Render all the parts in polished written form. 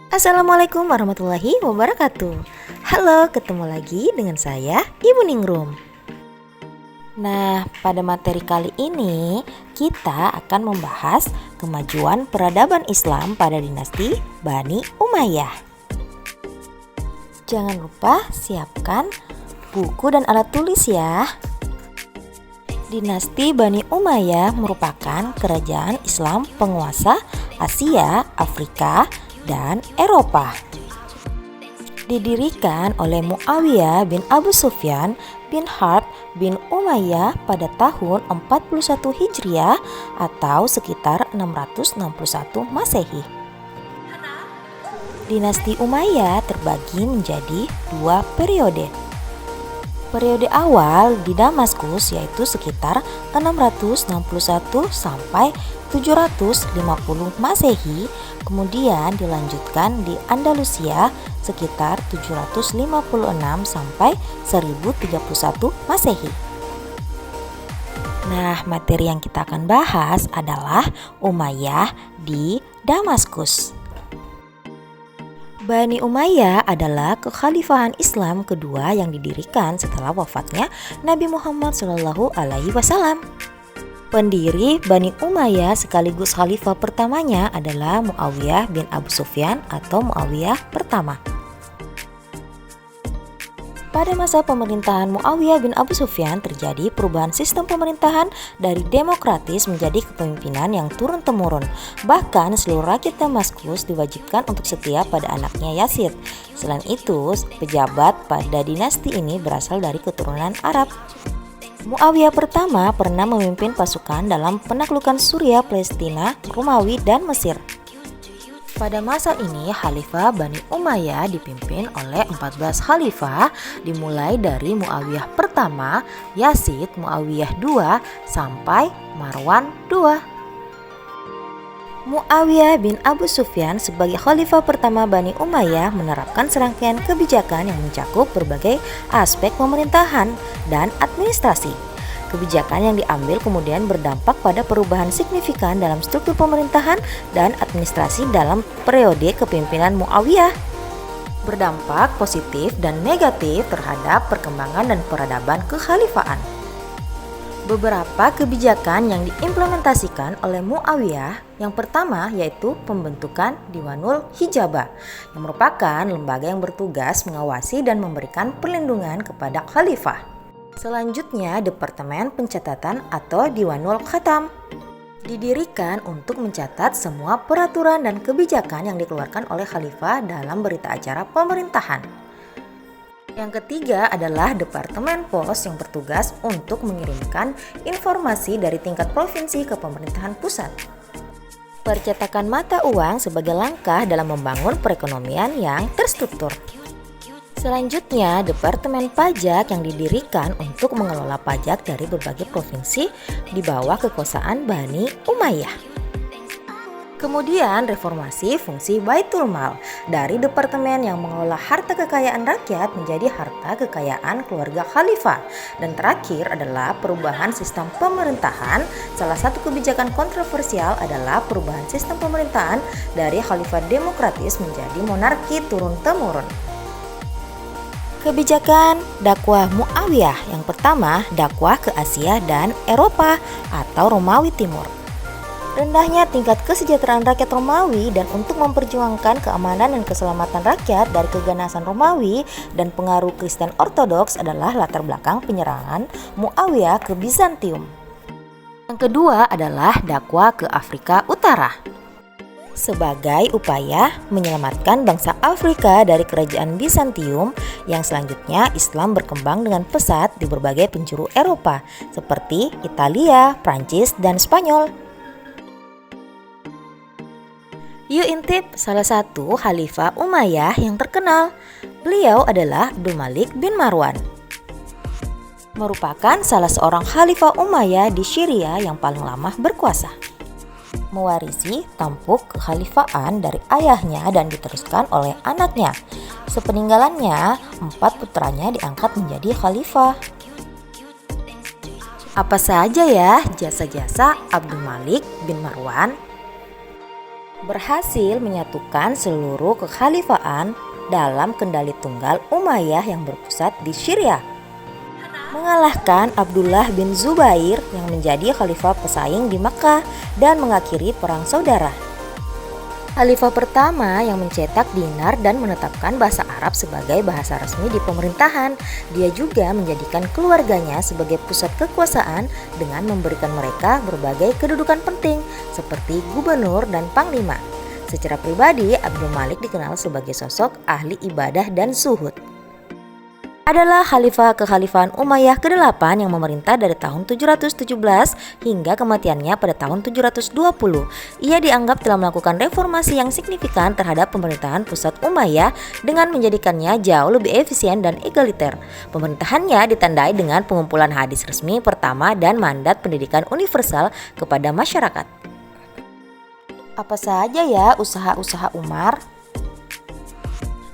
Assalamualaikum warahmatullahi wabarakatuh. Halo, ketemu lagi dengan saya, Ibu Ningrum. Nah, pada materi kali ini kita akan membahas kemajuan peradaban Islam pada dinasti Bani Umayyah. Jangan lupa siapkan buku dan alat tulis ya. Dinasti Bani Umayyah merupakan kerajaan Islam penguasa Asia, Afrika, dan Eropa. Didirikan oleh Muawiyah bin Abu Sufyan bin Harb bin Umayyah pada tahun 41 Hijriah atau sekitar 661 Masehi. Dinasti Umayyah terbagi menjadi dua periode. Periode awal di Damaskus yaitu sekitar 661 sampai 750 Masehi, kemudian dilanjutkan di Andalusia sekitar 756 sampai 1031 Masehi. Nah, materi yang kita akan bahas adalah Umayyah di Damaskus. Bani Umayyah adalah kekhalifahan Islam kedua yang didirikan setelah wafatnya Nabi Muhammad SAW. Pendiri Bani Umayyah sekaligus khalifah pertamanya adalah Muawiyah bin Abu Sufyan atau Muawiyah pertama. Pada masa pemerintahan Muawiyah bin Abu Sufyan terjadi perubahan sistem pemerintahan dari demokratis menjadi kepemimpinan yang turun-temurun. Bahkan seluruh rakyat Damaskus diwajibkan untuk setia pada anaknya Yazid. Selain itu, pejabat pada dinasti ini berasal dari keturunan Arab. Muawiyah pertama pernah memimpin pasukan dalam penaklukan Suriah, Palestina, Romawi, dan Mesir. Pada masa ini, Khalifah Bani Umayyah dipimpin oleh 14 khalifah dimulai dari Muawiyah pertama, Yazid, Muawiyah II, sampai Marwan II. Muawiyah bin Abu Sufyan sebagai khalifah pertama Bani Umayyah menerapkan serangkaian kebijakan yang mencakup berbagai aspek pemerintahan dan administrasi. Kebijakan yang diambil kemudian berdampak pada perubahan signifikan dalam struktur pemerintahan dan administrasi dalam periode kepemimpinan Muawiyah. Berdampak positif dan negatif terhadap perkembangan dan peradaban kekhalifahan. Beberapa kebijakan yang diimplementasikan oleh Muawiyah, yang pertama yaitu pembentukan Diwanul Hijabah, yang merupakan lembaga yang bertugas mengawasi dan memberikan perlindungan kepada khalifah. Selanjutnya, Departemen Pencatatan atau Diwanul Khatam didirikan untuk mencatat semua peraturan dan kebijakan yang dikeluarkan oleh khalifah dalam berita acara pemerintahan. Yang ketiga adalah Departemen Pos yang bertugas untuk mengirimkan informasi dari tingkat provinsi ke pemerintahan pusat. Percetakan mata uang sebagai langkah dalam membangun perekonomian yang terstruktur. Selanjutnya, Departemen Pajak yang didirikan untuk mengelola pajak dari berbagai provinsi di bawah kekuasaan Bani Umayyah. Kemudian, reformasi fungsi Baitul Mal dari departemen yang mengelola harta kekayaan rakyat menjadi harta kekayaan keluarga khalifah. Dan terakhir adalah perubahan sistem pemerintahan. Salah satu kebijakan kontroversial adalah perubahan sistem pemerintahan dari khalifah demokratis menjadi monarki turun-temurun. Kebijakan dakwah Muawiyah yang pertama, dakwah ke Asia dan Eropa atau Romawi Timur. Rendahnya tingkat kesejahteraan rakyat Romawi dan untuk memperjuangkan keamanan dan keselamatan rakyat dari keganasan Romawi dan pengaruh Kristen Ortodoks adalah latar belakang penyerangan Muawiyah ke Bizantium. Yang kedua adalah dakwah ke Afrika Utara. Sebagai upaya menyelamatkan bangsa Afrika dari kerajaan Bizantium yang selanjutnya Islam berkembang dengan pesat di berbagai penjuru Eropa seperti Italia, Prancis, dan Spanyol. Yuk intip salah satu khalifah Umayyah yang terkenal. Beliau adalah Abdul Malik bin Marwan. Merupakan salah seorang khalifah Umayyah di Syria yang paling lama berkuasa. Mewarisi tampuk kekhalifahan dari ayahnya dan diteruskan oleh anaknya. Sepeninggalannya, 4 putranya diangkat menjadi khalifah. Apa saja ya jasa-jasa Abdul Malik bin Marwan? berhasil menyatukan seluruh kekhalifahan dalam kendali tunggal Umayyah yang berpusat di Syria, mengalahkan Abdullah bin Zubair yang menjadi khalifah pesaing di Makkah dan mengakhiri perang saudara. Khalifah pertama yang mencetak dinar dan menetapkan bahasa Arab sebagai bahasa resmi di pemerintahan. Dia juga menjadikan keluarganya sebagai pusat kekuasaan dengan memberikan mereka berbagai kedudukan penting seperti gubernur dan panglima. Secara pribadi, Abdul Malik dikenal sebagai sosok ahli ibadah dan zuhud. Adalah khalifah kekhalifahan Umayyah ke-8 yang memerintah dari tahun 717 hingga kematiannya pada tahun 720. Ia dianggap telah melakukan reformasi yang signifikan terhadap pemerintahan pusat Umayyah dengan menjadikannya jauh lebih efisien dan egaliter. Pemerintahannya ditandai dengan pengumpulan hadis resmi pertama dan mandat pendidikan universal kepada masyarakat. Apa saja ya usaha-usaha Umar?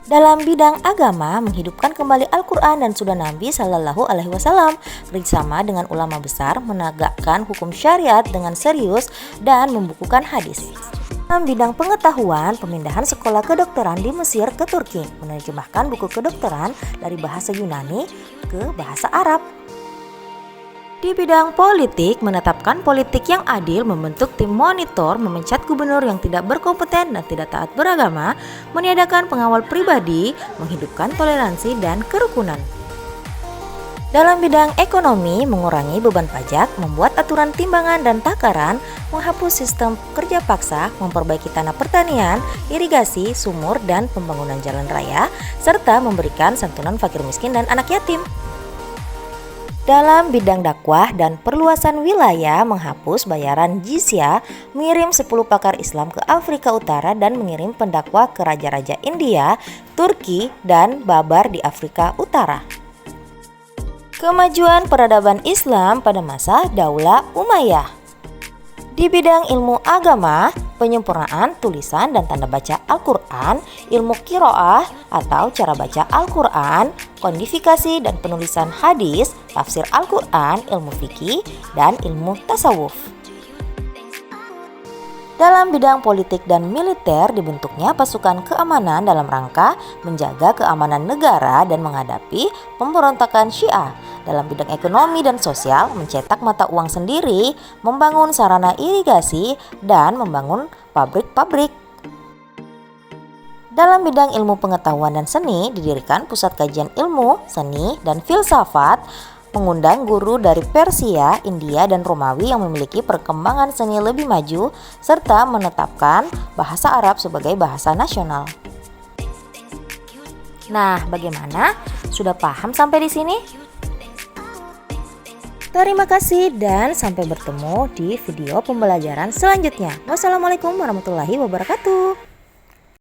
Dalam bidang agama, menghidupkan kembali Al-Quran dan Sunnah Nabi Sallallahu Alaihi Wasallam, kerjasama dengan ulama besar, menegakkan hukum syariat dengan serius dan membukukan hadis. Dalam bidang pengetahuan, pemindahan sekolah kedokteran di Mesir ke Turki, menerjemahkan buku kedokteran dari bahasa Yunani ke bahasa Arab. Di bidang politik, menetapkan politik yang adil, membentuk tim monitor, memecat gubernur yang tidak berkompeten dan tidak taat beragama, meniadakan pengawal pribadi, menghidupkan toleransi dan kerukunan. Dalam bidang ekonomi, mengurangi beban pajak, membuat aturan timbangan dan takaran, menghapus sistem kerja paksa, memperbaiki tanah pertanian, irigasi, sumur, dan pembangunan jalan raya, serta memberikan santunan fakir miskin dan anak yatim. Dalam bidang dakwah dan perluasan wilayah, menghapus bayaran jizyah, mengirim 10 pakar Islam ke Afrika Utara dan mengirim pendakwah ke raja-raja India, Turki, dan Babar di Afrika Utara. Kemajuan peradaban Islam pada masa Daulah Umayyah. Di bidang ilmu agama, penyempurnaan tulisan dan tanda baca Al-Quran, ilmu qiraah atau cara baca Al-Quran, kodifikasi dan penulisan hadis, tafsir Al-Quran, ilmu fikih, dan ilmu tasawuf. Dalam bidang politik dan militer, dibentuknya pasukan keamanan dalam rangka menjaga keamanan negara dan menghadapi pemberontakan Syiah. Dalam bidang ekonomi dan sosial, mencetak mata uang sendiri, membangun sarana irigasi, dan membangun pabrik-pabrik. Dalam bidang ilmu pengetahuan dan seni, didirikan pusat kajian ilmu, seni, dan filsafat, mengundang guru dari Persia, India, dan Romawi yang memiliki perkembangan seni lebih maju, serta menetapkan bahasa Arab sebagai bahasa nasional. Nah, bagaimana? Sudah paham sampai di sini? Terima kasih dan sampai bertemu di video pembelajaran selanjutnya. Wassalamualaikum warahmatullahi wabarakatuh.